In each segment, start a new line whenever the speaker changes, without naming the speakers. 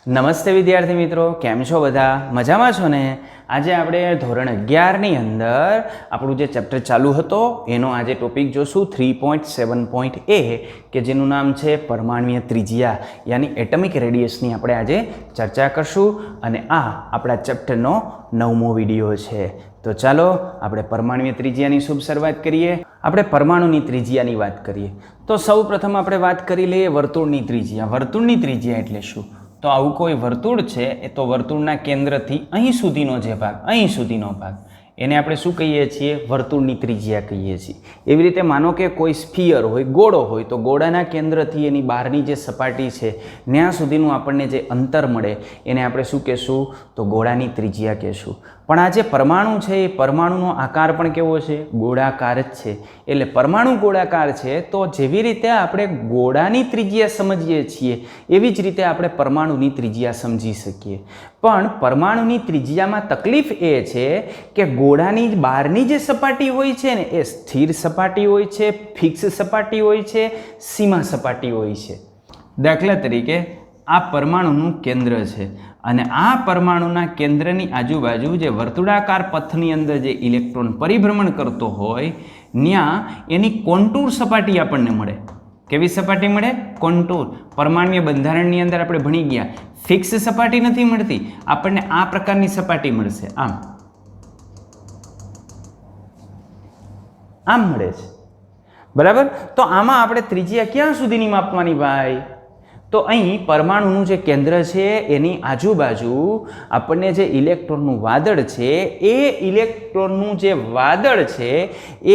નમસ્તે વિદ્યાર્થી મિત્રો, કેમ છો બધા? મજામાં છો ને? આજે આપણે ધોરણ 11ની અંદર આપણું જે ચેપ્ટર ચાલુ હતો એનો આજે ટોપિક જોશું 3.7.a કે જેનું નામ છે પરમાણ્વીય ત્રિજ્યા યાની એટમિક રેડિયસની આપણે આજે ચર્ચા કરશું અને આ આપણા ચેપ્ટરનો 9મો વિડીયો છે. તો ચાલો આપણે પરમાણ્વીય ત્રિજ્યાની શુભ શરૂઆત કરીએ. આપણે પરમાણુની ત્રિજ્યાની વાત કરીએ તો સૌ પ્રથમ આપણે વાત કરી લઈએ વર્તુળની ત્રિજ્યા. વર્તુળની ત્રિજ્યા એટલે શું? તો આવું કોઈ વર્તુળ છે એ તો વર્તુળના કેન્દ્રથી અહીં સુધીનો જે ભાગ, અહીં સુધીનો ભાગ, એને આપણે શું કહીએ છીએ? વર્તુળની ત્રિજ્યા કહીએ છીએ. એવી રીતે માનો કે કોઈ સ્ફિયર હોય, ગોળો હોય, તો ગોળાના કેન્દ્રથી એની બહારની જે સપાટી છે ત્યાં સુધીનું આપણને જે અંતર મળે એને આપણે શું કહેશું? તો ગોળાની ત્રિજ્યા કહેશું. પણ આ જે પરમાણુ છે એ પરમાણુનો આકાર પણ કેવો છે? ગોળાકાર જ છે. એટલે પરમાણુ ગોળાકાર છે તો જેવી રીતે આપણે ગોળાની ત્રિજ્યા સમજીએ છીએ એવી જ રીતે આપણે પરમાણુની ત્રિજ્યા સમજી શકીએ. પણ પરમાણુની ત્રિજ્યામાં તકલીફ એ છે કે ગોળાની બહારની જે સપાટી હોય છે ને એ સ્થિર સપાટી હોય છે, ફિક્સ સપાટી હોય છે, સીમા સપાટી હોય છે. દાખલા તરીકે આ પરમાણુનું કેન્દ્ર છે અને આ પરમાણુના કેન્દ્રની આજુબાજુ જે વર્તુળાકાર પથની અંદર જે ઇલેક્ટ્રોન પરિભ્રમણ કરતો હોય ત્યાં એની કોન્ટૂર સપાટી આપણને મળે. કેવી સપાટી મળે? કોન્ટૂર. પરમાણ્વીય બંધારણની અંદર આપણે ભણી ગયા, ફિક્સ સપાટી નથી મળતી, આપણને આ પ્રકારની સપાટી મળશે. આમ મળે છે. બરાબર? તો આમાં આપણે ત્રિજ્યા ક્યાં સુધીની માપવાની ભાઈ? તો અહીં પરમાણુનું જે કેન્દ્ર છે એની આજુબાજુ આપણને જે ઇલેક્ટ્રોનનું વાદળ છે એ ઇલેક્ટ્રોનનું જે વાદળ છે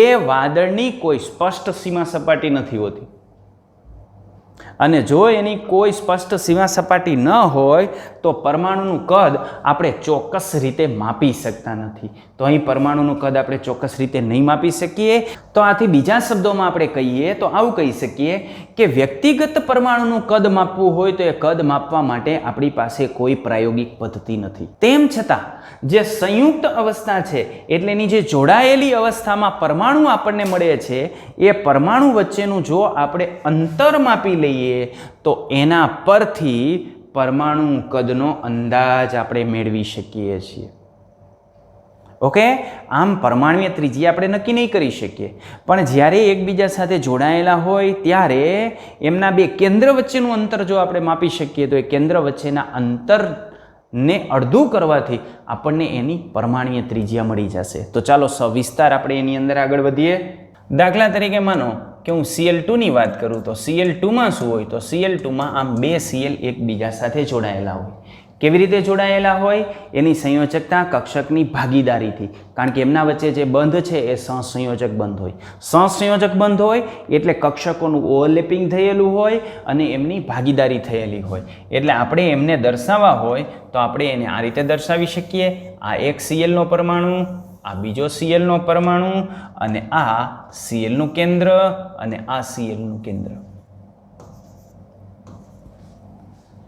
એ વાદળની કોઈ સ્પષ્ટ સીમા સપાટી નથી હોતી. અને જો એની કોઈ સ્પષ્ટ સીમા સપાટી ન હોય તો પરમાણુનું કદ આપણે ચોક્કસ રીતે માપી શકતા નથી. તો અહીં પરમાણુનું કદ આપણે ચોક્કસ રીતે નહીં માપી શકીએ. તો આથી બીજા શબ્દોમાં આપણે કહીએ તો આવું કહી શકીએ કે વ્યક્તિગત પરમાણુનું કદ માપવું હોય તો એ કદ માપવા માટે આપણી પાસે કોઈ પ્રાયોગિક પદ્ધતિ નથી. તેમ છતાં જે સંયુક્ત અવસ્થા છે એટલે એની જે જોડાયેલી અવસ્થામાં પરમાણુ આપણને મળે છે એ પરમાણુ વચ્ચેનું જો આપણે અંતર માપી લઈએ તો એના પરથી પરમાણુ કદનો અંદાજ આપણે મેળવી શકીએ છીએ. ઓકે? આમ પરમાણ્વીય ત્રિજ્યા આપણે નક્કી નહીં કરી શકીએ, પણ જ્યારે એકબીજા સાથે જોડાયેલા હોય ત્યારે એમના બે કેન્દ્ર વચ્ચેનું અંતર જો આપણે માપી શકીએ તો એ કેન્દ્ર વચ્ચેના અંતરને અડધું કરવાથી આપણને એની પરમાણ્વીય ત્રિજ્યા મળી જશે. તો ચાલો સવિસ્તાર આપણે એની અંદર આગળ વધીએ. દાખલા તરીકે માનો કે હું Cl2 ની વાત કરું તો Cl2માં શું હોય? તો Cl2માં આમ બે Cl એકબીજા સાથે જોડાયેલા હોય. કેવી રીતે જોડાયેલા હોય? એની સંયોજકતા કક્ષકની ભાગીદારીથી. કારણ કે એમના વચ્ચે જે બંધ છે એ સહસંયોજક બંધ હોય. સહસંયોજક બંધ હોય એટલે કક્ષકોનું ઓવરલેપિંગ થયેલું હોય અને એમની ભાગીદારી થયેલી હોય. એટલે આપણે એમને દર્શાવવા હોય તો આપણે એને આ રીતે દર્શાવી શકીએ. આ એક Cl નો પરમાણુ, આ બીજો Cl નો પરમાણુ અને આ Cl નું કેન્દ્ર અને આ Cl નું કેન્દ્ર.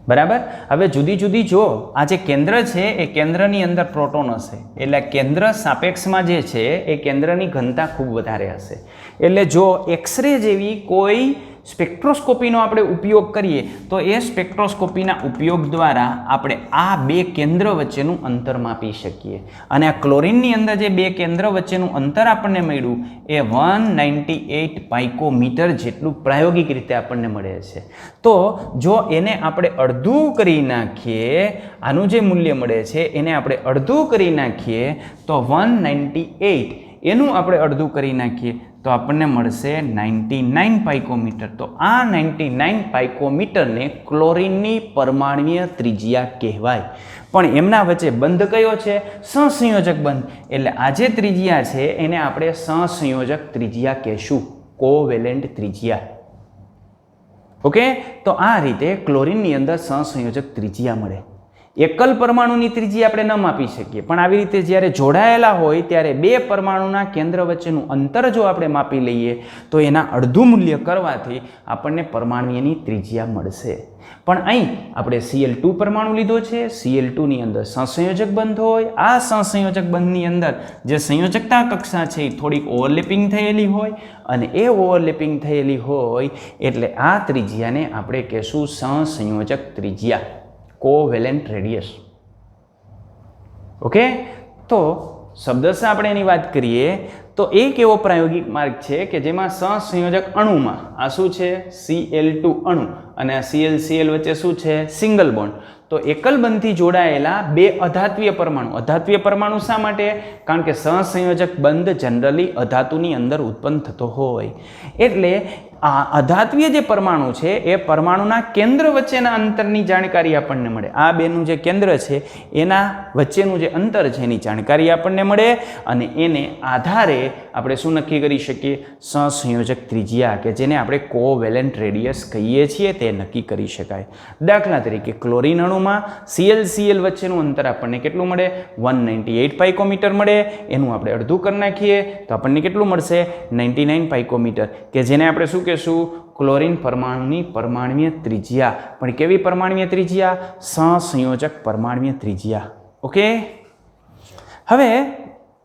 બરાબર? હવે જુદી જુદી જો આ જે કેન્દ્ર છે એ કેન્દ્રની અંદર પ્રોટોન હશે એટલે કેન્દ્ર સાપેક્ષમાં જે છે એ કેન્દ્રની ઘનતા ખૂબ વધારે હશે. એટલે જો એક્સરે જેવી કોઈ સ્પેક્ટ્રોસ્કોપીનો આપણે ઉપયોગ કરીએ તો એ સ્પેક્ટ્રોસ્કોપીના ઉપયોગ દ્વારા આપણે આ બે કેન્દ્ર વચ્ચેનું અંતર માપી શકીએ. અને આ ક્લોરીનની અંદર જે બે કેન્દ્ર વચ્ચેનું અંતર આપણને મળ્યું એ 198 પાઇકોમીટર જેટલું પ્રાયોગિક રીતે આપણને મળે છે. તો જો એને આપણે અડધું કરી નાખીએ, આનું જે મૂલ્ય મળે છે એને આપણે અડધું કરી નાખીએ તો 198 એનું આપણે અડધું કરી નાખીએ તો આપણને મળશે 99 પાઇકોમીટર. તો આ 99 પાઇકોમીટરને ક્લોરીનની પરમાણ્વીય ત્રિજ્યા કહેવાય. પણ એમના વચ્ચે બંધ કયો છે? સહસંયોજક બંધ. એટલે આ જે ત્રિજ્યા છે એને આપણે સહસંયોજક ત્રિજ્યા કહેશું, કોવેલેન્ટ ત્રિજ્યા. ઓકે? તો આ રીતે ક્લોરીનની અંદર સહસંયોજક ત્રિજ્યા મળે. એકલ પરમાણુની ત્રિજ્યા આપણે ન માપી શકીએ, પણ આવી રીતે જ્યારે જોડાયેલા હોય ત્યારે બે પરમાણુના કેન્દ્ર વચ્ચેનું અંતર જો આપણે માપી લઈએ તો એના અડધું મૂલ્ય કરવાથી આપણને પરમાણ્વીયની ત્રિજ્યા મળશે. પણ અહીં આપણે Cl2 પરમાણુ લીધો છે. Cl2 ની અંદર સહસંયોજક બંધ હોય. આ સહસંયોજક બંધની અંદર જે સંયોજકતા કક્ષા છે એ થોડીક ઓવરલેપિંગ થયેલી હોય અને એ ઓવરલેપિંગ થયેલી હોય એટલે આ ત્રિજ્યાને આપણે કહેશું સહસંયોજક ત્રિજ્યા, કોવેલેન્ટ રેડિયસ. ઓકે, તો શબ્દશઃ આપણે એની વાત કરીએ તો એક એવો પ્રાયોગિક માર્ગ છે કે જેમાં સહસંયોજક અણુમાં આ શું છે Cl2 અણુ અને આ Cl વચ્ચે શું છે સિંગલ બોન્ડ. તો એકલ બંધથી જોડાયેલા બે અધાત્વીય પરમાણુ શા માટે? કારણ કે સહસંયોજક બંધ જનરલી અધાતુની અંદર ઉત્પન્ન થતો હોય. એટલે આ અધાત્વીય જે પરમાણુ છે એ પરમાણુના કેન્દ્ર વચ્ચેના અંતરની જાણકારી આપણને મળે. આ બેનું જે કેન્દ્ર છે એના વચ્ચેનું જે અંતર છે એની જાણકારી આપણને મળે અને એને આધારે આપણે શું નક્કી કરી શકીએ? સહસંયોજક ત્રિજ્યા કે જેને આપણે કોવેલેન્ટ રેડિયસ કહીએ છીએ તે નક્કી કરી શકાય. દાખલા તરીકે ક્લોરીન અણુમાં Cl વચ્ચેનું અંતર આપણને કેટલું મળે? 198 પાઇકોમીટર મળે. એનું આપણે અડધું કરી નાખીએ તો આપણને કેટલું મળશે? 99 પાઇકોમીટર, કે જેને આપણે શું કહેશું? ક્લોરીન પરમાણુની પરમાણ્વીય ત્રિજ્યા. પણ કેવી પરમાણ્વીય ત્રિજ્યા? સહસંયોજક પરમાણ્વીય ત્રિજ્યા. ઓકે, હવે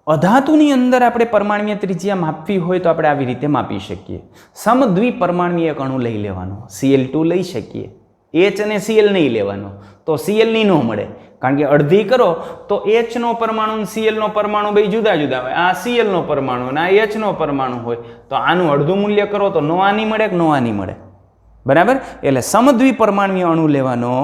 અધાતુની અંદર આપણે પરમાણ્વીય ત્રિજ્યા માપવી હોય તો આપણે આવી રીતે માપી શકીએ. સમદ્વિપરમાણ્વીય અણુ લઈ લેવાનો, Cl2 લઈ શકીએ. H અને Cl નહીં લેવાનો, તો Cl ની ન મળે. કારણ કે અડધી કરો તો H નો પરમાણુ Cl નો પરમાણુ બે જુદા જુદા હોય. આ Cl નો પરમાણુ અને આ H નો પરમાણુ હોય તો આનું અડધું મૂલ્ય કરો તો નો આની મળે કે નો આની મળે. બરાબર? એટલે સમદ્વિપરમાણ્વીય અણુ લેવાનો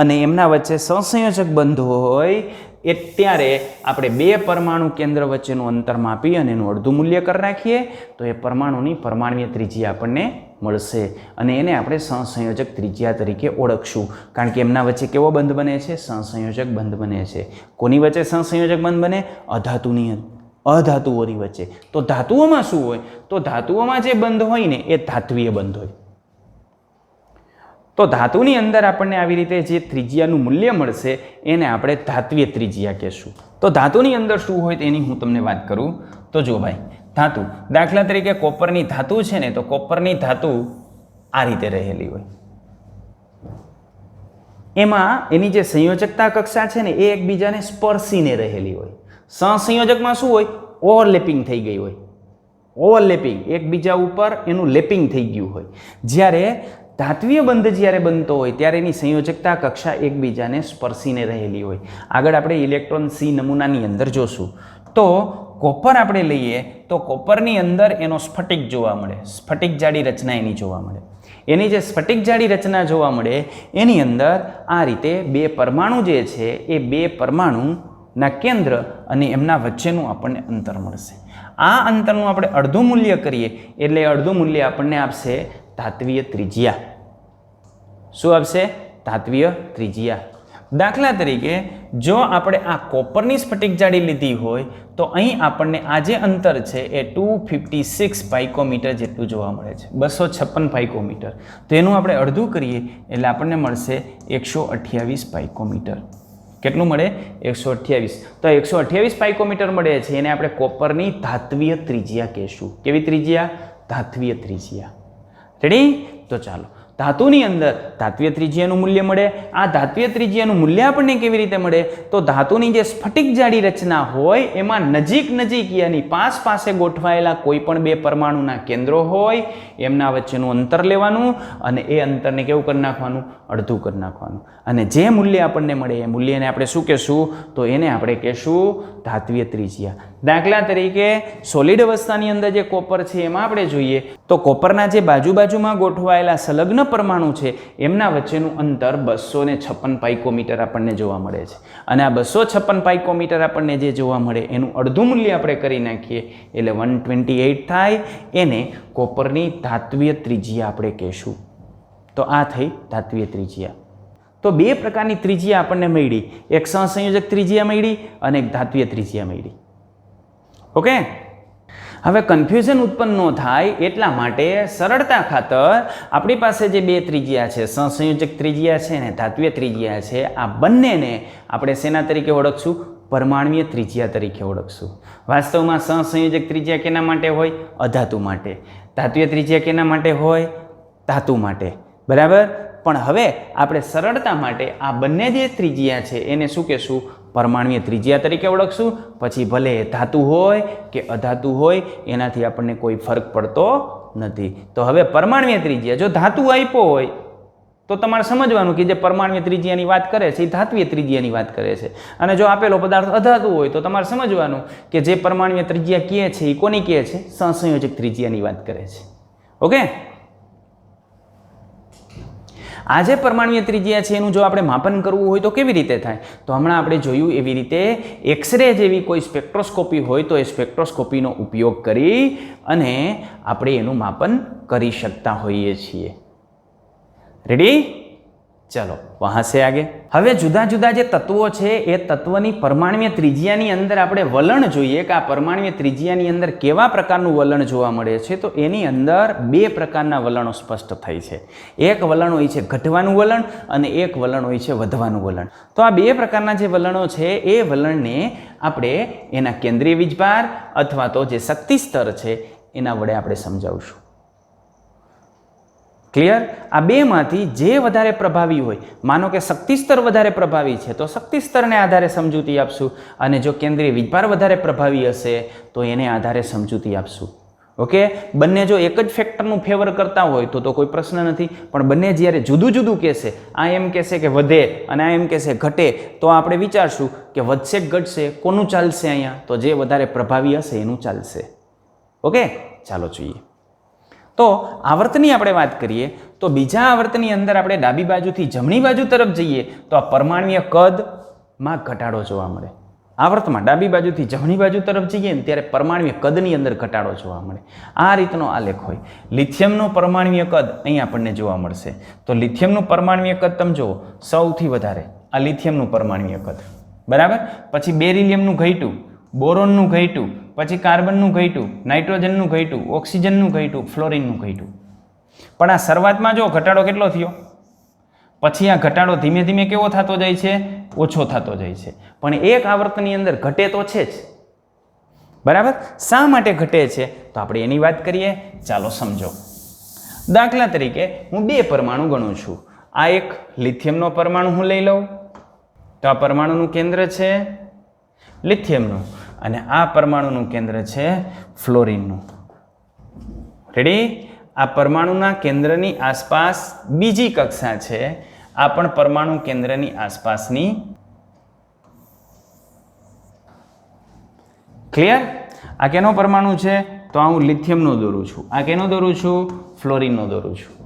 અને એમના વચ્ચે સહસંયોજક બંધ હોય એ ત્યારે આપણે બે પરમાણુ કેન્દ્ર વચ્ચેનું અંતર માપી અને એનું અડધું મૂલ્ય કરી નાખીએ તો એ પરમાણુની પરમાણ્વીય ત્રિજ્યા આપણને મળશે અને એને આપણે સહસંયોજક ત્રિજ્યા તરીકે ઓળખશું. કારણ કે એમના વચ્ચે કેવો બંધ બને છે? સહસંયોજક બંધ બને છે. કોની વચ્ચે સહસંયોજક બંધ બને? અધાતુઓની વચ્ચે. તો ધાતુઓમાં શું હોય? તો ધાતુઓમાં જે બંધ હોય ને એ ધાત્વીય બંધ હોય. તો ધાતુની અંદર આપણને આવી રીતે જે ત્રિજ્યાનું મૂલ્ય મળશે એને આપણે ધાત્વીય ત્રિજ્યા કહેશું. તો ધાતુની અંદર શું હોય તેની હું તમને વાત કરું તો જો ભાઈ, ધાતુ દાખલા તરીકે કોપરની ધાતુ છે ને, તો કોપરની ધાતુ આ રીતે રહેલી હોય. એમાં એની જે સંયોજકતા કક્ષા છે ને એ એકબીજાને સ્પર્શીને રહેલી હોય. સહસંયોજકમાં શું હોય? ઓવરલેપિંગ થઈ ગઈ હોય. ઓવરલેપિંગ, એકબીજા ઉપર એનું લેપિંગ થઈ ગયું હોય. જ્યારે ધાત્વીય બંધ જ્યારે બનતો હોય ત્યારે એની સંયોજકતા કક્ષા એકબીજાને સ્પર્શીને રહેલી હોય. આગળ આપણે ઇલેક્ટ્રોન C નમૂનાની અંદર જોશું. તો કોપર આપણે લઈએ તો કોપરની અંદર એનો સ્ફટિક જોવા મળે. સ્ફટિક જાડી રચના એની જોવા મળે. એની જે સ્ફટિક જાડી રચના જોવા મળે એની અંદર આ રીતે બે પરમાણુ જે છે એ બે પરમાણુના કેન્દ્ર અને એમના વચ્ચેનું આપણને અંતર મળશે. આ અંતરનું આપણે અડધું મૂલ્ય કરીએ એટલે અડધું મૂલ્ય આપણને આપશે ધાત્વીય ત્રિજ્યા. શું આપશે? ધાત્વીય ત્રિજ્યા. દાખલા તરીકે જો આપણે આ કોપરની સ્ફટિક જાડી લીધી હોય તો અહીં આપણને આ જે અંતર છે એ 256 પાઇકોમીટર જેટલું જોવા મળે છે. 256 પાઇકોમીટર. તો એનું આપણે અડધું કરીએ એટલે આપણને મળશે 128 પાઇકોમીટર. કેટલું મળે? 128. તો 128 પાઇકોમીટર મળે છે એને આપણે કોપરની ધાત્વીય ત્રિજ્યા કહેશું. કેવી ત્રિજ્યા? ધાત્વીય ત્રિજ્યા. રેડી? તો ચાલો, ધાતુની અંદર ધાત્વીય ત્રિજ્યાનું મૂલ્ય મળે. આ ધાત્વીય ત્રિજ્યાનું મૂલ્ય આપણને કેવી રીતે મળે? તો ધાતુની જે સ્ફટિક જાડી રચના હોય એમાં નજીક યાની પાસે ગોઠવાયેલા કોઈ પણ બે પરમાણુના કેન્દ્રો હોય એમના વચ્ચેનું અંતર લેવાનું અને એ અંતરને કેવું કરી નાખવાનું? અડધું કરી નાખવાનું. અને જે મૂલ્ય આપણને મળે એ મૂલ્યને આપણે શું કહેશું? તો એને આપણે કહેશું ધાત્વીય ત્રિજ્યા. દાખલા તરીકે સોલિડ અવસ્થાની અંદર જે કોપર છે એમાં આપણે જોઈએ તો કોપરના જે બાજુમાં ગોઠવાયેલા સંલગ્ન પરમાણુ છે એમના વચ્ચેનું અંતર 256 પાઇકોમીટર આપણને જોવા મળે છે. અને આ 256 પાઇકોમીટર આપણને જે જોવા મળે એનું અડધું મૂલ્ય આપણે કરી નાખીએ એટલે 128 થાય. એને કોપરની ધાત્વીય ત્રિજ્યા આપણે કહેશું. તો આ થઈ ધાત્વીય ત્રિજ્યા. તો બે પ્રકારની ત્રિજ્યા આપણને મળી. એક સહસંયોજક ત્રિજ્યા મળી અને એક ધાત્વીય ત્રિજ્યા મળી. ઓકે, હવે કન્ફ્યુઝન ઉત્પન્ન ન થાય એટલા માટે સરળતા ખાતર આપણી પાસે જે બે ત્રિજ્યા છે, સહસંયોજક ત્રિજ્યા છે અને ધાત્વીય ત્રિજ્યા છે, આ બંનેને આપણે શેના તરીકે ઓળખશું? પરમાણ્વીય ત્રિજ્યા તરીકે ઓળખશું. વાસ્તવમાં સહસંયોજક ત્રિજ્યા કેના માટે હોય? અધાતુ માટે. ધાત્વીય ત્રિજ્યા કેના માટે હોય? ધાતુ માટે. બરાબર? પણ હવે આપણે સરળતા માટે આ બંને જે ત્રિજ્યા છે એને શું કહેશું? પરમાણ્વીય ત્રિજ્યા તરીકે ઓળખશું. પછી ભલે ધાતુ હોય કે અધાતુ હોય એનાથી આપણને કોઈ ફરક પડતો નથી. તો હવે પરમાણ્વીય ત્રિજ્યા, જો ધાતુ આપ્યો હોય તો તમારે સમજવાનું કે જે પરમાણ્વીય ત્રિજ્યાની વાત કરે છે એ ધાત્વીય ત્રિજ્યાની વાત કરે છે, અને જો આપેલો પદાર્થ અધાતુ હોય તો તમારે સમજવાનું કે જે પરમાણ્વીય ત્રિજ્યા કહે છે એ કોની કહે છે? સહસંયોજક ત્રિજ્યાની વાત કરે છે. ઓકે, આ જે પરમાણ્વીય ત્રિજ્યા છે એનું જો આપણે માપન કરવું હોય તો કેવી રીતે થાય? તો હમણાં આપણે જોયું એવી રીતે એક્સરે જેવી કોઈ સ્પેક્ટ્રોસ્કોપી હોય તો એ સ્પેક્ટ્રોસ્કોપીનો ઉપયોગ કરી અને આપણે એનું માપન કરી શકતા હોઈએ છીએ. રેડી? ચલો વહાં સે આગે. હવે જુદા જુદા જે તત્વો છે એ તત્વની પરમાણ્વીય ત્રિજ્યાની અંદર આપણે વલણ જોઈએ કે આ પરમાણ્વીય ત્રિજ્યાની અંદર કેવા પ્રકારનું વલણ જોવા મળે છે. તો એની અંદર બે પ્રકારના વલણો સ્પષ્ટ થાય છે. એક વલણ હોય છે ઘટવાનું વલણ અને એક વલણ હોય છે વધવાનું વલણ. તો આ બે પ્રકારના જે વલણો છે એ વલણને આપણે એના કેન્દ્રીય વીજભાર અથવા તો જે શક્તિ સ્તર છે એના વડે આપણે સમજાવશું. ક્લિયર? આ બેમાંથી જે વધારે પ્રભાવી હોય, માનો કે શક્તિ સ્તર વધારે પ્રભાવી છે તો શક્તિ સ્તરને આધારે સમજૂતી આપશું, અને જો કેન્દ્રીય વીજભાર વધારે પ્રભાવી હશે તો એને આધારે સમજૂતી આપશું. ઓકે, બંને જો એક જ ફેક્ટરનું ફેવર કરતા હોય તો કોઈ પ્રશ્ન નથી, પણ બંને જ્યારે જુદું જુદું કહેશે, આ એમ કહેશે કે વધે અને આ એમ કહેશે ઘટે, તો આપણે વિચારશું કે વધશે કે ઘટશે, કોનું ચાલશે અહીંયા? તો જે વધારે પ્રભાવી હશે એનું ચાલશે. ઓકે, ચાલો જોઈએ. તો આવર્તની આપણે વાત કરીએ તો બીજા આવર્તની અંદર આપણે ડાબી બાજુથી જમણી બાજુ તરફ જઈએ તો આ પરમાણ્વીય કદમાં ઘટાડો જોવા મળે. આવર્તમાં ડાબી બાજુથી જમણી બાજુ તરફ જઈએ ને ત્યારે પરમાણ્વીય કદની અંદર ઘટાડો જોવા મળે. આ રીતનો આલેખ હોય. લિથિયમનું પરમાણ્વીય કદ અહીં આપણને જોવા મળશે. તો લિથિયમનું પરમાણ્વીય કદ તમે જુઓ, સૌથી વધારે આ લિથિયમનું પરમાણ્વીય કદ, બરાબર. પછી બેરિલિયમનું ઘટ્યું, બોરોનનું ઘટ્યું, પછી કાર્બનનું ઘટ્યું, નાઇટ્રોજનનું ઘટ્યું, ઓક્સિજનનું ઘટ્યું, ફ્લોરિનનું ઘટ્યું. પણ આ શરૂઆતમાં જો ઘટાડો કેટલો થયો, પછી આ ઘટાડો ધીમે ધીમે કેવો થતો જાય છે? ઓછો થતો જાય છે. પણ એક આવર્તની અંદર ઘટે તો છે જ, બરાબર. શા માટે ઘટે છે તો આપણે એની વાત કરીએ. ચાલો સમજો. દાખલા તરીકે હું બે પરમાણુ ગણું છું. આ એક લિથિયમનો પરમાણુ હું લઈ લઉં, તો આ પરમાણુનું કેન્દ્ર છે લિથિયમનું અને આ પરમાણુનું કેન્દ્ર છે ફ્લોરિનનું. રેડી? આ પરમાણુના કેન્દ્રની આસપાસ બીજી કક્ષા છે, આ પણ પરમાણુ કેન્દ્રની આસપાસની. ક્લિયર? આ કેનો પરમાણુ છે? તો આ હું લિથિયમનો દોરું છું. આ કેનો દોરું છું? ફ્લોરિનનો દોરું છું.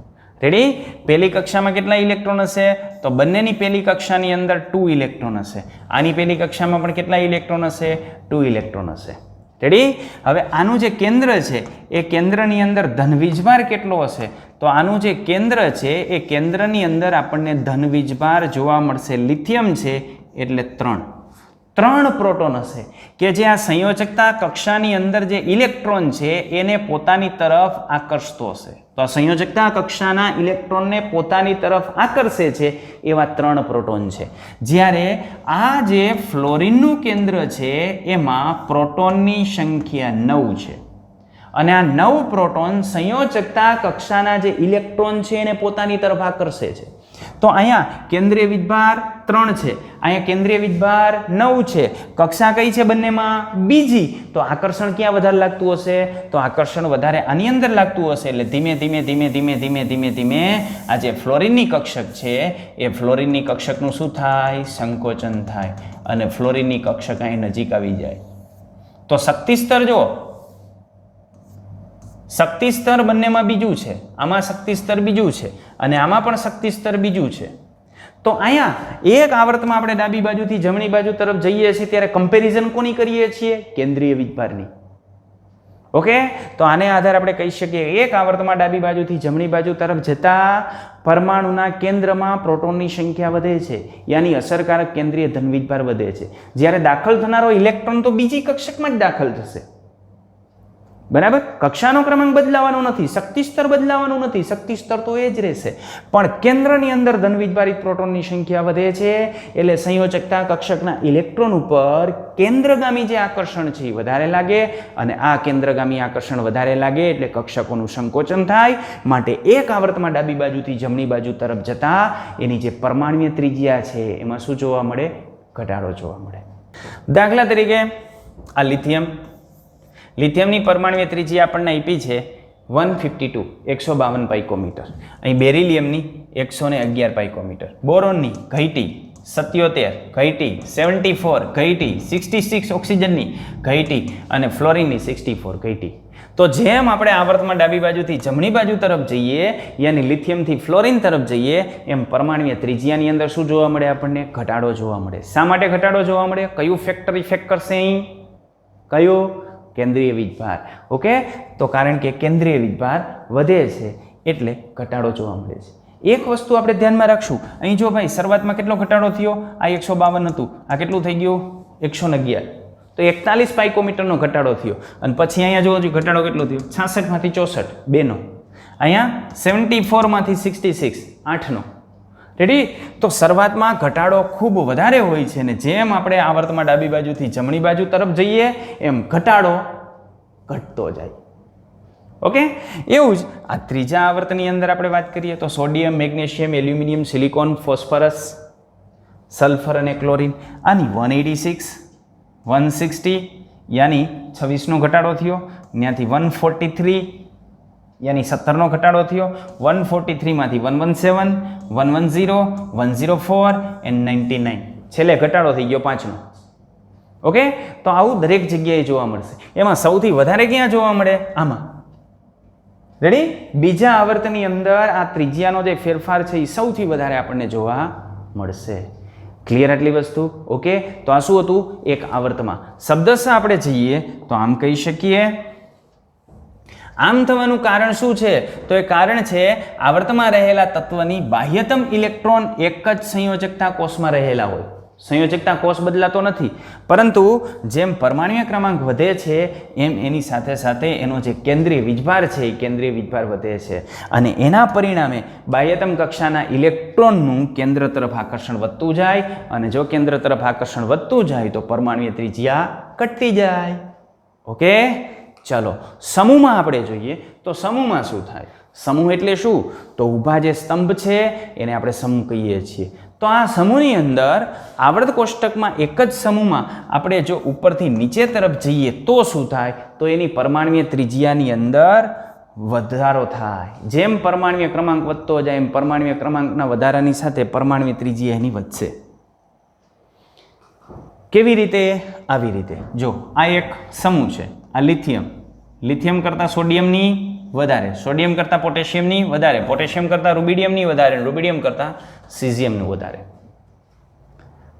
રેડી? પહેલી કક્ષામાં કેટલા ઇલેક્ટ્રોન હશે? તો બંનેની પહેલી કક્ષાની અંદર 2 ઇલેક્ટ્રોન હશે. આની પહેલી કક્ષામાં પણ કેટલા ઇલેક્ટ્રોન હશે? 2 ઇલેક્ટ્રોન હશે. રેડી? હવે આનું જે કેન્દ્ર છે એ કેન્દ્રની અંદર ધનવીજભાર કેટલો હશે? તો આનું જે કેન્દ્ર છે એ કેન્દ્રની અંદર આપણને ધનવીજભાર જોવા મળશે. લિથિયમ છે એટલે 3 પ્રોટોન હશે કે જે આ સંયોજકતા કક્ષાની અંદર જે ઇલેક્ટ્રોન છે એને પોતાની તરફ આકર્ષતો હશે. તો આ સંયોજકતા કક્ષાના ઇલેક્ટ્રોનને પોતાની તરફ આકર્ષે છે એવા 3 પ્રોટોન છે. જ્યારે આ જે ફ્લોરિનનું કેન્દ્ર છે એમાં પ્રોટોનની સંખ્યા 9 છે અને આ 9 પ્રોટોન સંયોજકતા કક્ષાના જે ઇલેક્ટ્રોન છે એને પોતાની તરફ આકર્ષે છે. તો અહીંયા કેન્દ્રીય વીજભાર 3 છે, અહીંયા કેન્દ્રીય વીજભાર 9 છે. કક્ષા કઈ છે બંનેમાં? બીજી. તો આકર્ષણ ક્યાં વધારે લાગતું હશે? તો આકર્ષણ વધારે આની અંદર લાગતું હશે. એટલે ધીમે ધીમે ધીમે ધીમે ધીમે ધીમે ધીમે આ જે ફ્લોરિનની કક્ષક છે એ ફ્લોરિનની કક્ષકનું શું થાય? સંકોચન થાય અને ફ્લોરિનની કક્ષક અહીં નજીક આવી જાય. તો શક્તિ સ્તર જો, શક્તિ સ્તર બંનેમાં બીજું છે, આમાં શક્તિ સ્તર બીજું છે અને આમાં પણ શક્તિ સ્તર બીજું છે. તો અહીંયા એક આવર્તમાં આપણે ડાબી બાજુથી જમણી બાજુ તરફ જઈએ છીએ ત્યારે કમ્પેરિઝન કોની કરીએ છીએ? કેન્દ્રીય વીજભારની. ઓકે, તો આને આધારે આપણે કહી શકીએ એક આવર્તમાં ડાબી બાજુથી જમણી બાજુ તરફ જતા પરમાણુના કેન્દ્રમાં પ્રોટોનની સંખ્યા વધે છે, યાની અસરકારક કેન્દ્રીય ધનવીજભાર વધે છે. જ્યારે દાખલ થનારો ઇલેક્ટ્રોન તો બીજી કક્ષકમાં જ દાખલ થશે. બરાબર? કક્ષાનો ક્રમાંક બદલાવાનો નથી, શક્તિ સ્તર બદલાવાનું નથી, શક્તિ સ્તર તો એ જ રહેશે. પણ કેન્દ્રની અંદર ધનવીજભારિત પ્રોટોનની સંખ્યા વધે છે એટલે સંયોજકતા કક્ષકના ઇલેક્ટ્રોન ઉપર કેન્દ્રગામી જે આકર્ષણ છે એ વધારે લાગે અને આ કેન્દ્રગામી આકર્ષણ વધારે લાગે એટલે કક્ષકોનું સંકોચન થાય. માટે એક આવર્તમાં ડાબી બાજુથી જમણી બાજુ તરફ જતા એની જે પરમાણ્વીય ત્રિજ્યા છે એમાં શું જોવા મળે? ઘટાડો જોવા મળે. દાખલા તરીકે આ લિથિયમની પરમાણ્વીય ત્રિજ્યા આપણને આપી છે 152 પાઇકોમીટર. અહીં બેરિલિયમની 111 પાઇકોમીટર. બોરોનની ઘટી 77 ઘટી, 74 ઘટી, 66 ઓક્સિજનની ઘટી અને ફ્લોરિનની 64 ઘટી. તો જેમ આપણે આવર્તમાં ડાબી બાજુથી જમણી બાજુ તરફ જઈએ યાની લિથિયમથી ફ્લોરિન તરફ જઈએ એમ પરમાણ્વીય ત્રિજ્યાની અંદર શું જોવા મળે? આપણને ઘટાડો જોવા મળે. શા માટે ઘટાડો જોવા મળે? કયું ફેક્ટર ઇફેક્ટ કરશે અહીં? કયું? કેન્દ્રીય વીજભાર. ઓકે, તો કારણ કે કેન્દ્રીય વીજભાર વધે છે એટલે ઘટાડો જોવા મળે છે. એક વસ્તુ આપણે ધ્યાનમાં રાખશું, અહીં જો ભાઈ શરૂઆતમાં કેટલો ઘટાડો થયો? આ 152 હતું, આ કેટલું થઈ ગયું? 111. તો 41 પાઇકોમીટરનો ઘટાડો થયો. અને પછી અહીંયા જો ઘટાડો કેટલો થયો? 66 માંથી 64, 2 નો. અહીંયા 74 માંથી 66, 8 નો. રેડી? તો શરૂઆતમાં ઘટાડો ખૂબ વધારે હોય છે અને જેમ આપણે આવર્તમાં ડાબી બાજુથી જમણી બાજુ તરફ જઈએ એમ ઘટાડો ઘટતો જાય. ઓકે, એવું જ આ ત્રીજા આવર્તની અંદર આપણે વાત કરીએ તો sodium, magnesium, aluminium, silicon, phosphorus, sulphur અને ક્લોરિન, આની 186, 160 યાની 26નો ઘટાડો થયો. ત્યાંથી 143 યાની 17નો ઘટાડો થયો. 143 માંથી 117, 110, 104 and 99. છેલ્લે ઘટાડો થઈ ગયો 5નો. ઓકે, તો આવું દરેક જગ્યાએ જોવા મળશે. એમાં સૌથી વધારે ક્યાં જોવા મળે? આમાં. રેડી? બીજા આવર્તની અંદર આ ત્રિજ્યાનો જે ફેરફાર છે એ સૌથી વધારે આપણને જોવા મળશે. ક્લિયર આટલી વસ્તુ? ઓકે, તો આ શું હતું? એક આવર્તમાં. શબ્દશઃ આપણે જઈએ તો આમ કહી શકીએ. આમ થવાનું કારણ શું છે? તો એ કારણ છે આવર્તમાં રહેલા તત્વની બાહ્યતમ ઇલેક્ટ્રોન એક જ સંયોજકતા કોષમાં રહેલા હોય. સંયોજકતા કોષ બદલાતો નથી, પરંતુ જેમ પરમાણ્વીય ક્રમાંક વધે છે એમ એની સાથે સાથે એનો જે કેન્દ્રીય વીજભાર છે એ કેન્દ્રીય વીજભાર વધે છે અને એના પરિણામે બાહ્યતમ કક્ષાના ઇલેક્ટ્રોનનું કેન્દ્ર તરફ આકર્ષણ વધતું જાય અને જો કેન્દ્ર તરફ આકર્ષણ વધતું જાય તો પરમાણ્વીય ત્રિજ્યા ઘટતી જાય. ઓકે, ચલો સમૂહમાં આપણે જોઈએ તો સમૂહમાં શું થાય? સમૂહ એટલે શું? તો ઊભા જે સ્તંભ છે એને આપણે સમૂહ કહીએ છીએ. તો આ સમૂહની અંદર આવર્ત કોષ્ટકમાં એક જ સમૂહમાં આપણે જો ઉપરથી નીચે તરફ જઈએ તો શું થાય? તો એની પરમાણ્વીય ત્રિજ્યાની અંદર વધારો થાય. જેમ પરમાણ્વીય ક્રમાંક વધતો જાય એમ પરમાણ્વીય ક્રમાંકના વધારાની સાથે પરમાણ્વીય ત્રિજ્યા એની વધશે. કેવી રીતે? આવી રીતે. જો આ એક સમૂહ છે, આ લિથિયમ. લિથિયમ કરતાં સોડિયમની વધારે, સોડિયમ કરતાં પોટેશિયમની વધારે, પોટેશિયમ કરતાં રૂબિડિયમની વધારે, રૂબિડિયમ કરતાં સીઝિયમનું વધારે.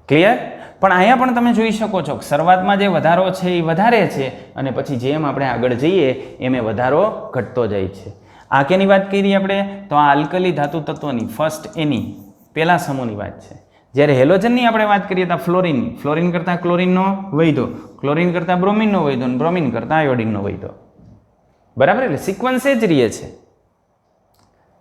ક્લિયર? પણ અહીંયા પણ તમે જોઈ શકો છો કે શરૂઆતમાં જે વધારો છે એ વધારે છે અને પછી જેમ આપણે આગળ જઈએ એમ એ વધારો ઘટતો જાય છે. આ કેની વાત કરી આપણે? તો આ આલ્કલી ધાતુ તત્વની ફર્સ્ટ એની પહેલા સમૂહની વાત છે. જ્યારે હેલોજનની આપણે વાત કરીએ તો ફ્લોરિનની, ફ્લોરિન કરતાં ક્લોરિનનો વૈધો, ક્લોરિન કરતાં બ્રોમિનનો વૈધો અને બ્રોમિન કરતાં આયોડિનનો વૈધો. બરાબર? એટલે સિક્વન્સ જ રહે છે.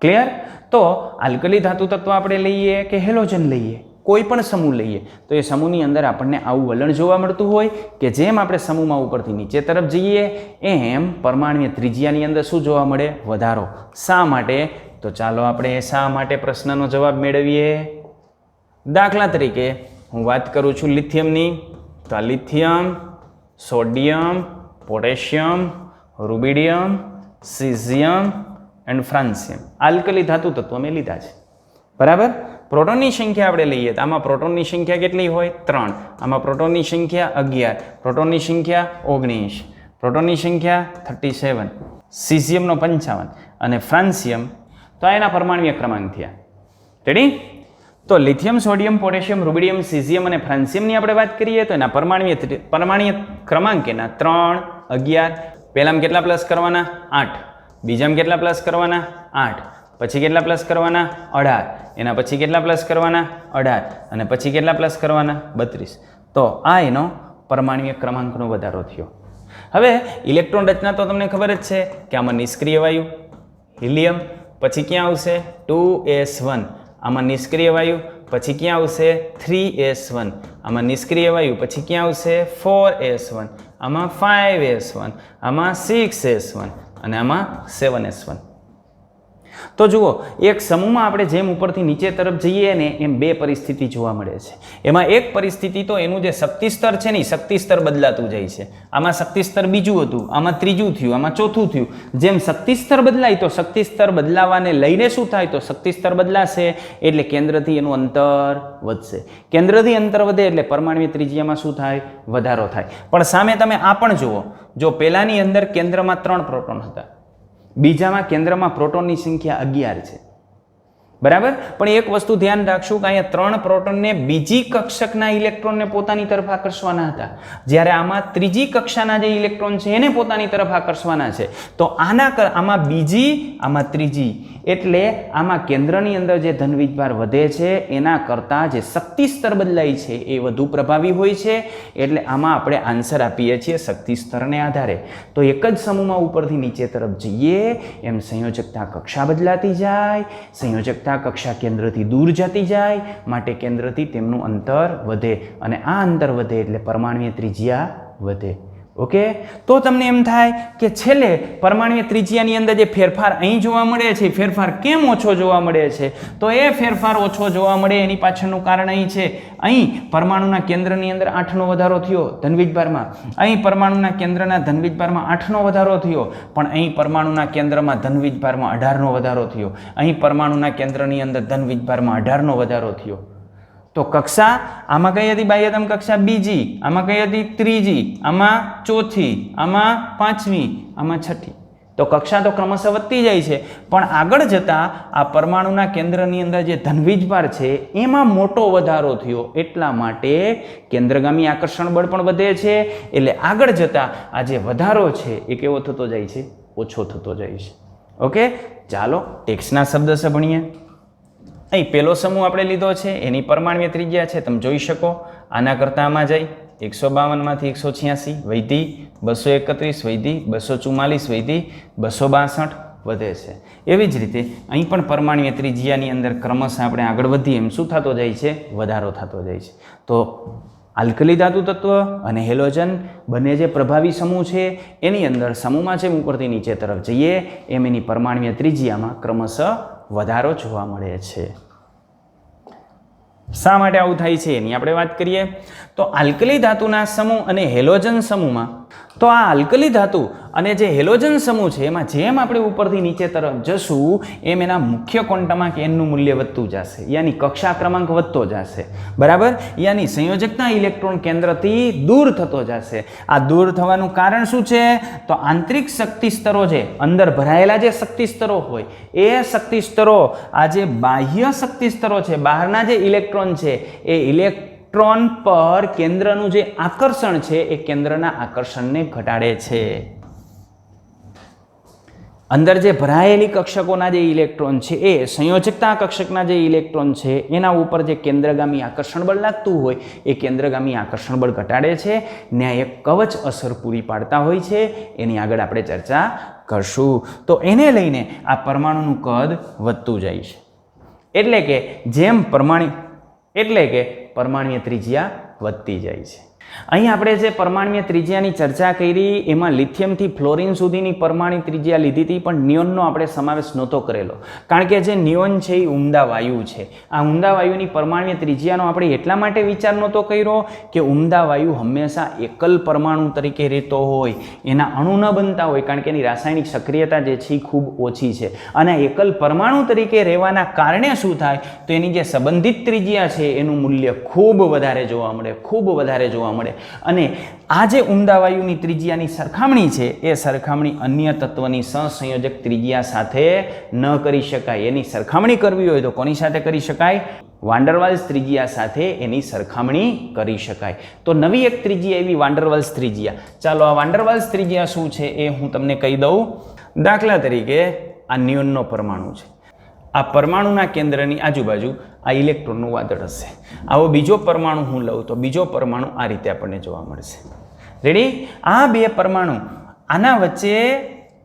ક્લિયર? તો આલ્કલી ધાતુ તત્વ આપણે લઈએ કે હેલોજન લઈએ, કોઈ પણ સમૂહ લઈએ તો એ સમૂહની અંદર આપણને આવું વલણ જોવા મળતું હોય કે જેમ આપણે સમૂહમાં ઉપરથી નીચે તરફ જઈએ એમ પરમાણ્વીય ત્રિજ્યાની અંદર શું જોવા મળે? વધારો. શા માટે? તો ચાલો આપણે શા માટે પ્રશ્નનો જવાબ મેળવીએ. દાખલા તરીકે હું વાત કરું છું લિથિયમની, તો આ lithium, sodium, potassium, rubidium, caesium and francium alkali ધાતુ તત્વો મેં લીધા છે. બરાબર? પ્રોટોનની સંખ્યા આપણે લઈએ તો આમાં પ્રોટોનની સંખ્યા કેટલી હોય? 3. આમાં પ્રોટોનની સંખ્યા 11, પ્રોટોનની સંખ્યા 19, પ્રોટોનની સંખ્યા 37, સીઝિયમનો 55 અને ફ્રાન્સિયમ તો એના પરમાણ્વીય ક્રમાંક થયા. રેડી? તો lithium, sodium, potassium, rubidium, caesium અને ફ્રાન્સિયમની આપણે વાત કરીએ તો એના પરમાણ્વીય ક્રમાંક એના 3, 11. પહેલામાં કેટલા પ્લસ કરવાના? 8. બીજામાં કેટલા પ્લસ કરવાના? 8. પછી કેટલા પ્લસ કરવાના? 18. એના પછી કેટલા પ્લસ કરવાના? 18. અને પછી કેટલા પ્લસ કરવાના? 32. તો આ એનો પરમાણ્વીય ક્રમાંકનો વધારો થયો. હવે ઇલેક્ટ્રોન રચના તો તમને ખબર જ છે કે આમાં નિષ્ક્રિય વાયુ હિલિયમ, પછી ક્યાં આવશે? 2s1. આમાં નિષ્ક્રિય વાયુ પછી ક્યાં આવશે? 3s1. આમાં નિષ્ક્રિય વાયુ પછી ક્યાં આવશે? 4s1. આમાં 5s1. આમાં 6s1 અને આમાં 7s1. તો જુઓ, એક સમૂહમાં આપણે જેમ ઉપરથી નીચે તરફ જઈએ ને એમ બે પરિસ્થિતિ જોવા મળે છે. એમાં એક પરિસ્થિતિ તો એનું જે શક્તિ સ્તર છે ને શક્તિ સ્તર બદલાતું જાય છે. આમાં શક્તિ સ્તર બીજું હતું, આમાં ત્રીજું થયું, આમાં ચોથું થયું. જેમ શક્તિ સ્તર બદલાય તો શક્તિ સ્તર બદલાવાને લઈને શું થાય તો શક્તિ સ્તર બદલાશે એટલે કેન્દ્રથી એનું અંતર વધશે. કેન્દ્રથી અંતર વધે એટલે પરમાણ્વીય ત્રિજ્યામાં શું થાય? વધારો થાય. પણ સામે તમે આ પણ જુઓ, જો પહેલાની અંદર કેન્દ્રમાં 3 પ્રોટોન હતા, બીજામાં કેન્દ્રમાં પ્રોટોનની સંખ્યા 11 છે, બરાબર. પણ એક વસ્તુ ધ્યાન રાખશું કે અહીંયા 3 પ્રોટોનને બીજી કક્ષકના ઇલેક્ટ્રોનને પોતાની તરફ આકર્ષવાના હતા, જ્યારે આમાં ત્રીજી કક્ષાના જે ઇલેક્ટ્રોન છે એને પોતાની તરફ આકર્ષવાના છે. તો આમાં બીજી, આમાં ત્રીજી, એટલે આમાં કેન્દ્રની અંદર જે ધન વીજભાર વધે છે એના કરતાં જે શક્તિ સ્તર બદલાય છે એ વધુ પ્રભાવી હોય છે. એટલે આમાં આપણે આન્સર આપીએ છીએ શક્તિ સ્તરને આધારે. તો એક જ સમૂહમાં ઉપરથી નીચે તરફ જઈએ એમ સંયોજકતા કક્ષા બદલાતી જાય, સંયોજકતા કક્ષા કેન્દ્રથી દૂર જતી જાય, માટે કેન્દ્રથી તેમનું અંતર વધે, અને આ અંતર વધે એટલે પરમાણ્વીય ત્રિજ્યા વધે. ઓકે, તો તમને એમ થાય કે છેલ્લે પરમાણ્વીય ત્રિજ્યાની અંદર જે ફેરફાર અહીં જોવા મળે છે, ફેરફાર કેમ ઓછો જોવા મળે છે? તો એ ફેરફાર ઓછો જોવા મળે એની પાછળનું કારણ અહીં છે. અહીં પરમાણુના કેન્દ્રની અંદર 8નો વધારો થયો ધનવીજભારમાં, અહીં પરમાણુના કેન્દ્રના ધનવીજભારમાં 8નો વધારો થયો, પણ અહીં પરમાણુના કેન્દ્રમાં ધનવીજભારમાં 18નો વધારો થયો, અહીં પરમાણુના કેન્દ્રની અંદર ધનવીજભારમાં 18નો વધારો થયો. તો કક્ષા આમાં કઈ હતી? બાહ્યતમ કક્ષા બીજી, આમાં કઈ હતી? ત્રીજી, આમાં ચોથી, આમાં પાંચમી, આમાં છઠ્ઠી. તો કક્ષા તો ક્રમશઃ વધતી જાય છે, પણ આગળ જતા આ પરમાણુના કેન્દ્રની અંદર જે ધનવીજભાર છે એમાં મોટો વધારો થયો, એટલા માટે કેન્દ્રગામી આકર્ષણ બળ પણ વધે છે. એટલે આગળ જતા આ જે વધારો છે એ કેવો થતો જાય છે? ઓછો થતો જાય છે. ઓકે, ચાલો ટેક્સ્ટના શબ્દ છે ભણીએ. અહીં પહેલો સમૂહ આપણે લીધો છે, એની પરમાણ્વીય ત્રિજ્યા છે, તમે જોઈ શકો. આના કરતાં આમાં જાય 152 માંથી 186 વૈધી, 231 વૈધી, 244 વૈધી, 262 વધે છે. એવી જ રીતે અહીં પણ પરમાણ્વીય ત્રિજ્યાની અંદર ક્રમશઃ આપણે આગળ વધીએ એમ શું થતો જાય છે? વધારો થતો જાય છે. તો આલ્કલી ધાતુ તત્વ અને હેલોજન બંને જે પ્રભાવી સમૂહ છે એની અંદર સમૂહમાં જેમ ઉપરથી નીચે તરફ જઈએ એમ એની પરમાણ્વીય ત્રિજ્યામાં ક્રમશઃ વધારો જોવા મળે છે. શા માટે આવું થાય છે એની આપણે વાત કરીએ. તો આલ્કલી ધાતુના સમૂહ અને હેલોજન સમૂહમાં, તો આ આલ્કલી ધાતુ અને જે હેલોજન સમૂહ છે એમાં જેમ આપણે ઉપરથી નીચે તરફ જશું એમ એના મુખ્ય ક્વોન્ટમમાં એનનું મૂલ્ય વધતું જશે, યાની કક્ષા ક્રમાંક વધતો જશે, બરાબર. યાની સંયોજકતા ઇલેક્ટ્રોન કેન્દ્રથી દૂર થતો જશે. આ દૂર થવાનું કારણ શું છે? તો આંતરિક શક્તિ સ્તરો છે, અંદર ભરાયેલા જે શક્તિ સ્તરો હોય એ શક્તિ સ્તરો, આ જે બાહ્ય શક્તિ સ્તરો છે, બહારના જે ઇલેક્ટ્રોન છે એ ઇલેક્ટ્રોન પર કેન્દ્રનું જે આકર્ષણ છે એ કેન્દ્રના આકર્ષણને ઘટાડે છે. અંદર જે ભરાયેલી કક્ષકોના જે ઇલેક્ટ્રોન છે એ સંયોજકતા કક્ષકના જે ઇલેક્ટ્રોન છે એના ઉપર જે કેન્દ્રગામી આકર્ષણ બળ લાગતું હોય એ કેન્દ્રગામી આકર્ષણ બળ ઘટાડે છે ને એક કવચ અસર પૂરી પાડતા હોય છે. એની આગળ આપણે ચર્ચા કરશું. તો એને લઈને આ પરમાણુનું કદ વધતું જાય છે. એટલે કે જેમ પરમાણ્વીય ત્રિજ્યા વધતી જાય છે. અહીં આપણે જે પરમાણ્વીય ત્રિજ્યાની ચર્ચા કરી એમાં લિથિયમથી ફ્લોરિન સુધીની પરમાણુ ત્રિજ્યા લીધી હતી, પણ નિયોનનો આપણે સમાવેશ નહોતો કરેલો, કારણ કે જે નિયોન છે એ ઉમદા વાયુ છે. આ ઉમદા વાયુની પરમાણ્વીય ત્રિજ્યાનો આપણે એટલા માટે વિચાર નહોતો કર્યો કે ઉમદા વાયુ હંમેશા એકલ પરમાણુ તરીકે રહેતો હોય, એના અણુ ન બનતા હોય, કારણ કે એની રાસાયણિક સક્રિયતા જે છે એ ખૂબ ઓછી છે. અને એકલ પરમાણુ તરીકે રહેવાના કારણે શું થાય તો એની જે સંબંધિત ત્રિજ્યા છે એનું મૂલ્ય ખૂબ વધારે જોવા મળે. અને આ જે ઉમદા વાયુની ત્રિજ્યાની સરખામણી છે એ સરખામણી અન્ય તત્વની સહસંયોજક ત્રિજ્યા સાથે ન કરી શકાય. એની સરખામણી કરવી હોય તો કોની સાથે કરી શકાય? વાન્ડરવાલ્સ ત્રિજ્યા સાથે એની સરખામણી કરી શકાય. તો નવી એક ત્રિજ્યા એવી વાન્ડરવાલ્સ ત્રિજ્યા. ચાલો આ વાન્ડરવાલ્સ ત્રિજ્યા શું છે એ હું તમને કહી દઉં. દાખલા તરીકે આ નિયોનનો પરમાણુ છે. આ પરમાણુના કેન્દ્રની આજુબાજુ આ ઇલેક્ટ્રોનનું વાદળ હશે. આવો બીજો પરમાણુ હું લઉં તો બીજો પરમાણુ આ રીતે આપણને જોવા મળશે. રેડી? આ બે પરમાણુ આના વચ્ચે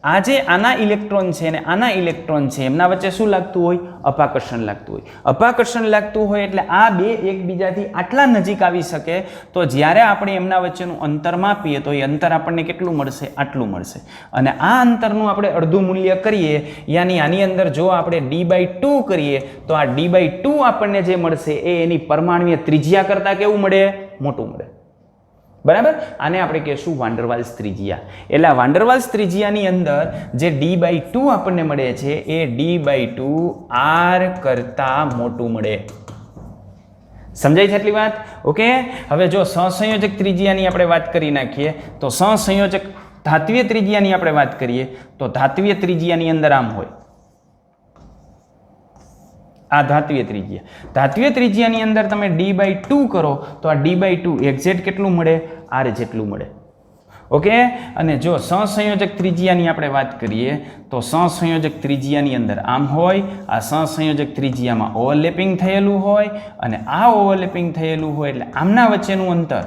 આ જે આના ઇલેક્ટ્રોન છે અને આના ઇલેક્ટ્રોન છે એમના વચ્ચે શું લાગતું હોય? અપાકર્ષણ લાગતું હોય. અપાકર્ષણ લાગતું હોય એટલે આ બે એકબીજાથી આટલા નજીક આવી શકે તો જ્યારે આપણે એમના વચ્ચેનું અંતર માપીએ તો એ અંતર આપણને કેટલું મળશે? આટલું મળશે. અને આ અંતરનું આપણે અડધું મૂલ્ય કરીએ, યાની આની અંદર જો આપણે d/2 કરીએ તો આ d/2 આપણને જે મળશે એ એની પરમાણુય ત્રિજ્યા કરતાં કેવું મળે? મોટું મળે. બરાબર? આને આપણે કહીશું વાન ડર વાલ્સ ત્રિજ્યા. એટલે આ વાન ડર વાલ્સ ત્રિજ્યાની અંદર જે d/2 આપણને મળે છે એ d/2 r કરતાં મોટું મળે. સમજાય છે આટલી વાત? ઓકે. હવે જો સહસંયોજક ત્રિજ્યાની આપણે વાત કરી નાખીએ તો સહસંયોજક ધાત્વીય ત્રિજ્યાની આપણે વાત કરીએ તો ધાત્વીય ત્રિજ્યાની અંદર આમ હોય. આ ધાત્વીય ત્રિજ્યા. ધાત્વીય ત્રિજ્યાની અંદર તમે d/2 કરો તો આ d/2 એક્ઝેક્ટ કેટલું મળે? r જેટલું મળે. ઓકે. અને જો સહસંયોજક ત્રિજ્યાની આપણે વાત કરીએ તો સહસંયોજક ત્રિજ્યાની અંદર આમ હોય. આ સહસંયોજક ત્રિજ્યામાં ઓવરલેપિંગ થયેલું હોય અને આ ઓવરલેપિંગ થયેલું હોય એટલે આમના વચ્ચેનું અંતર,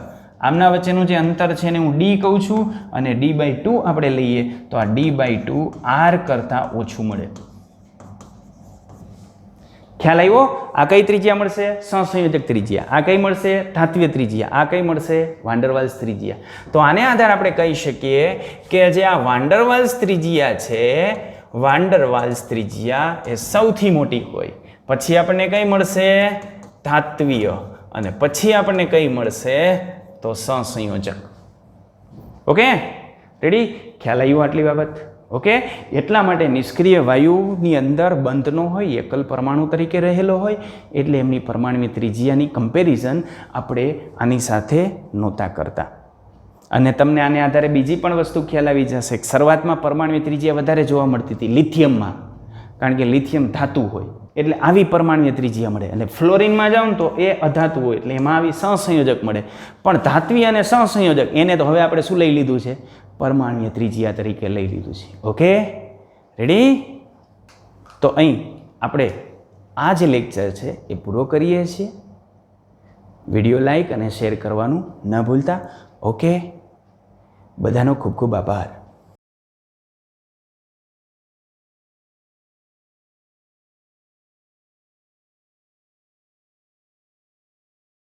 આમના વચ્ચેનું જે અંતર છે એને હું d કહું છું અને d/2 આપણે લઈએ તો આ d/2 r કરતાં ઓછું મળે. ખ્યાલ આવ્યો? આ કઈ ત્રિજ્યા મળશે? સહસંયોજક ત્રિજ્યા. આ કઈ મળશે? ધાત્વીય ત્રિજ્યા. આ કઈ મળશે? વાન ડર વાલ્સ ત્રિજ્યા. તો આને આધારે આપણે કહી શકીએ કે જે આ વાન ડર વાલ્સ ત્રિજ્યા છે, વાન ડર વાલ્સ ત્રિજ્યા એ સૌથી મોટી હોય. પછી આપણને કઈ મળશે? ધાત્વીય. અને પછી આપણને કઈ મળશે? તો સહસંયોજક. Okay, ready? ખ્યાલ આવ્યો આટલી બાબત? ઓકે. એટલા માટે નિષ્ક્રિય વાયુની અંદર બંધ ન હોય, એકલ પરમાણુ તરીકે રહેલો હોય એટલે એમની પરમાણુની ત્રિજ્યાની કમ્પેરિઝન આપણે આની સાથે નહોતા કરતા. અને તમને આને આધારે બીજી પણ વસ્તુ ખ્યાલ આવી જશે. શરૂઆતમાં પરમાણુની ત્રિજ્યા વધારે જોવા મળતી હતી લિથિયમમાં, કારણ કે લિથિયમ ધાતુ હોય એટલે આવી પરમાણુની ત્રિજ્યા મળે. અને ફ્લોરિનમાં જાઓ ને તો એ અધાતુ હોય એટલે એમાં આવી સહસંયોજક મળે. પણ ધાત્વી અને સહસંયોજક એને તો હવે આપણે શું લઈ લીધું છે? પરમાણુય ત્રિજ્યા તરીકે લઈ લીધું છે. Okay, ready? તો અહીં આપણે આ જે લેક્ચર છે એ પૂરો કરીએ છીએ. વિડીયો લાઈક અને શેર કરવાનું ન ભૂલતા. ઓકે, બધાનો ખૂબ ખૂબ આભાર.